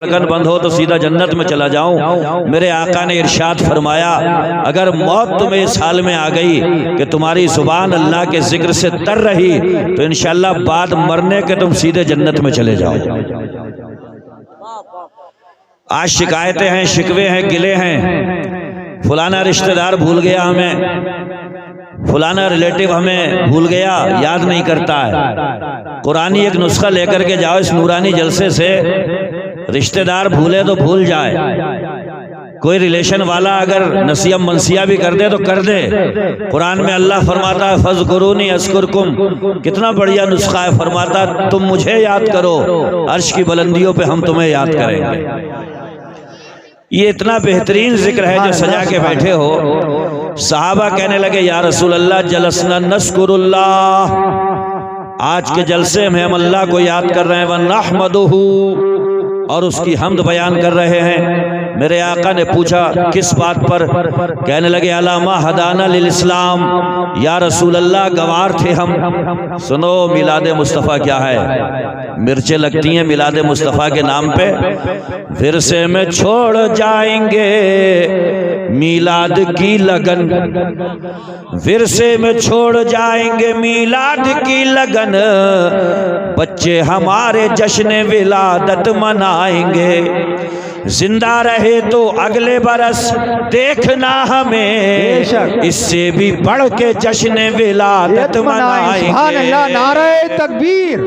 لگن بند ہو تو سیدھا جنت میں چلا جاؤں۔ میرے آقا نے ارشاد فرمایا اگر موت تمہیں اس حال میں آ گئی کہ تمہاری زبان اللہ کے ذکر سے تر رہی تو انشاءاللہ بعد مرنے کے تم سیدھے جنت میں چلے جاؤ۔ آج شکایتیں ہیں، شکوے ہیں، گلے ہیں، فلانا رشتہ دار بھول گیا ہمیں، فلانا ریلیٹیو ہمیں بھول گیا، یاد نہیں کرتا ہے۔ قرآنی ایک نسخہ لے کر کے جاؤ اس نورانی جلسے سے، رشتہ دار بھولے تو بھول جائے، کوئی ریلیشن والا اگر نسیہ منسیہ بھی کر دے تو کر دے۔ قرآن میں اللہ فرماتا ہے فَاذْكُرُونِي أَذْكُرْكُمْ، کتنا بڑھیا نسخہ ہے، فرماتا تم مجھے یاد کرو، عرش کی بلندیوں پہ ہم تمہیں یاد کریں گے۔ یہ اتنا بہترین ذکر ہے جو سجا کے بیٹھے ہو۔ صحابہ کہنے لگے یا رسول اللہ جلسنا نذکر اللہ، آج کے جلسے میں ہم اللہ کو یاد کر رہے ہیں، وَنَحْمَدُهُ، اور اس کی حمد بیان کر رہے ہیں۔ میرے آقا نے پوچھا کس بات پر؟ کہنے لگے علامہ ہدانا للاسلام، یا رسول اللہ گوار تھے ہم۔ سنو میلاد مصطفیٰ کیا ہے، مرچیں لگتی ہیں میلاد مصطفیٰ کے نام پہ۔ ورثے میں چھوڑ جائیں گے میلاد کی لگن، ورثے میں چھوڑ جائیں گے میلاد کی لگن، بچے ہمارے جشن ولادت منائیں گے، زندہ رہے تو اگلے برس دیکھنا ہمیں، اس سے بھی بڑھ کے جشن ولادت منائیں گے۔ سبحان اللہ، نعرہ تکبیر،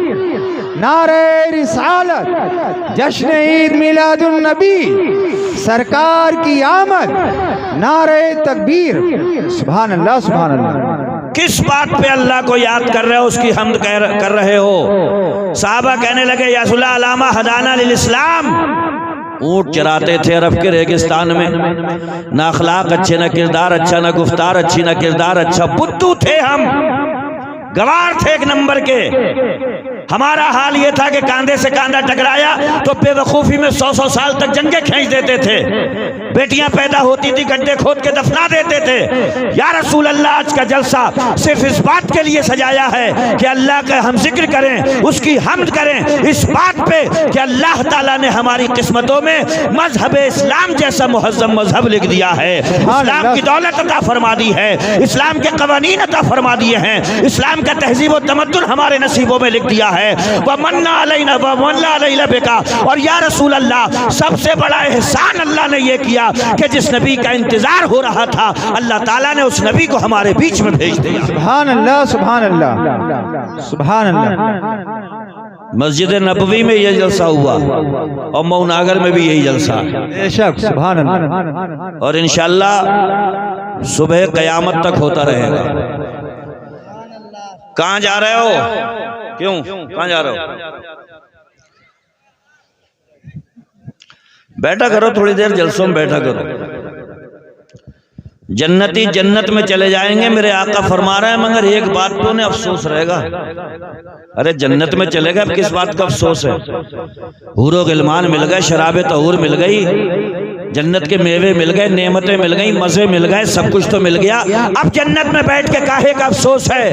نعرہ رسالت، جشن عید میلاد النبی، سرکار کی آمد، نعرہ تکبیر، سبحان اللہ سبحان اللہ۔ کس بات پہ اللہ کو یاد کر رہے ہو، اس کی حمد کر رہے ہو؟ صحابہ کہنے لگے یا رسول اللہ علامہ ہدانا للاسلام، اونٹ چراتے تھے عرب کے ریگستان میں، نہ اخلاق اچھے، نہ کردار اچھا، نہ گفتار اچھی، نہ کردار اچھا، بدھو تھے ہم، گوار تھے ایک نمبر کے۔ ہمارا حال یہ تھا کہ کاندھے سے کاندھا ٹکرایا تو بے وقوفی میں 100 سال تک جنگیں کھینچ دیتے تھے، بیٹیاں پیدا ہوتی تھی گڈھے کھود کے دفنا دیتے تھے۔ یا رسول اللہ آج کا جلسہ صرف اس بات کے لیے سجایا ہے کہ اللہ کا ہم ذکر کریں، اس کی حمد کریں، اس بات پہ کہ اللہ تعالیٰ نے ہماری قسمتوں میں مذہب اسلام جیسا مہذب مذہب لکھ دیا ہے، اسلام کی دولت عطا فرما دی ہے، اسلام کے قوانین عطا فرما دیے ہیں، اسلام کا تہذیب و تمدن ہمارے نصیبوں میں لکھ دیا ہے۔ وَمَنَّ عَلَيْنَا وَمَنَّ عَلَيْنَا بِكَ، اور یا رسول اللہ سب سے بڑا احسان اللہ نے یہ کیا کہ جس نبی کا انتظار ہو رہا تھا اللہ تعالیٰ نے اس نبی کو ہمارے بیچ میں بھیج دیا۔ سبحان اللہ سبحان اللہ سبحان اللہ۔ مسجد نبوی میں یہ جلسہ ہوا اور موناگر میں بھی یہی جلسہ، بے شک سبحان اللہ، اور انشاءاللہ صبح قیامت تک ہوتا رہے گا۔ کہاں جا رہے ہو؟ کیوں کہاں جا رہے ہو؟ بیٹھا کرو تھوڑی دیر جلسوں میں، بیٹھا کرو۔ جنتی جنت میں چلے جائیں گے میرے آقا فرما رہے ہیں، مگر ایک بات پہ انہیں افسوس رہے گا۔ ارے جنت میں چلے گئے، اب کس بات کا افسوس ہے؟ حور و غلمان مل گئے، شراب طہور مل گئی، جنت کے میوے مل گئے، نعمتیں مل گئی، مزے مل گئے، سب کچھ تو مل گیا۔ اب جنت میں بیٹھ کے کاہے کا افسوس ہے؟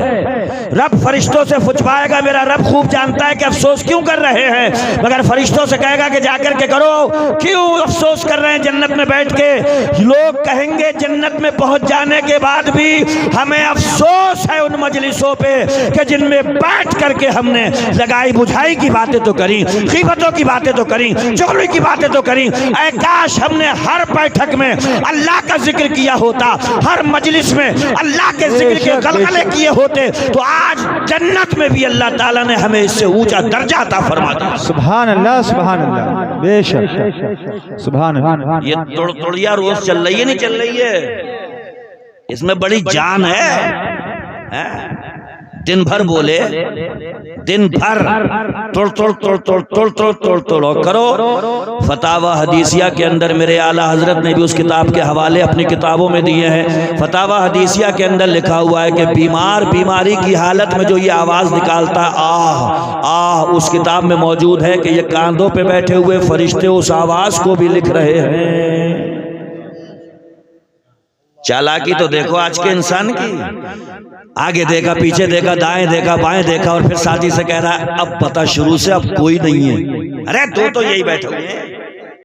رب فرشتوں سے پوچھوائے گا، میرا رب خوب جانتا ہے کہ افسوس کیوں کر رہے ہیں، مگر فرشتوں سے کہے گا کہ جا کر کے کرو، کیوں افسوس کر رہے ہیں جنت میں بیٹھ کے؟ لوگ کہیں گے جنت میں پہنچ جانے کے بعد بھی ہمیں افسوس ہے ان مجلسوں پہ کہ جن میں بیٹھ کر کے ہم نے لگائی بجھائی کی باتیں تو کریں، غیبتوں کی باتیں تو کریں، چغلی کی باتیں تو کریں۔ اے کاش ہم نے ہر بیٹھک میں اللہ کا ذکر کیا ہوتا، ہر مجلس میں اللہ کے ذکر کے غلغلے کیے ہوتے تو آج جنت میں بھی اللہ تعالیٰ نے ہمیں اس سے اونچا درجہ عطا فرما دیا۔ سبحان اللہ سبحان اللہ، بے شک سبحان اللہ۔ یہ توڑیا روز چل رہی ہے نہیں چل رہی ہے، اس میں بڑی جان ہے۔ دن بھر بولے، دن بھر توڑ توڑ توڑ توڑ توڑ توڑ توڑ توڑ کرو۔ فتاوی حدیثیہ کے اندر میرے اعلیٰ حضرت نے بھی اس کتاب کے حوالے اپنی کتابوں میں دیے ہیں۔ فتاوی حدیثیہ کے اندر لکھا ہوا ہے کہ بیمار بیماری کی حالت میں جو یہ آواز نکالتا ہے آہ آہ، اس کتاب میں موجود ہے کہ یہ کاندھوں پہ بیٹھے ہوئے فرشتے اس آواز کو بھی لکھ رہے ہیں۔ چالاکی تو دیکھو آج کے انسان کی، آگے دیکھا پیچھے دیکھا دائیں دیکھا بائیں دیکھا اور پھر ساتھی سے کہہ رہا ہے اب پتہ شروع سے اب کوئی نہیں ہے۔ ارے دو تو یہی بیٹھے ہوئے ہیں،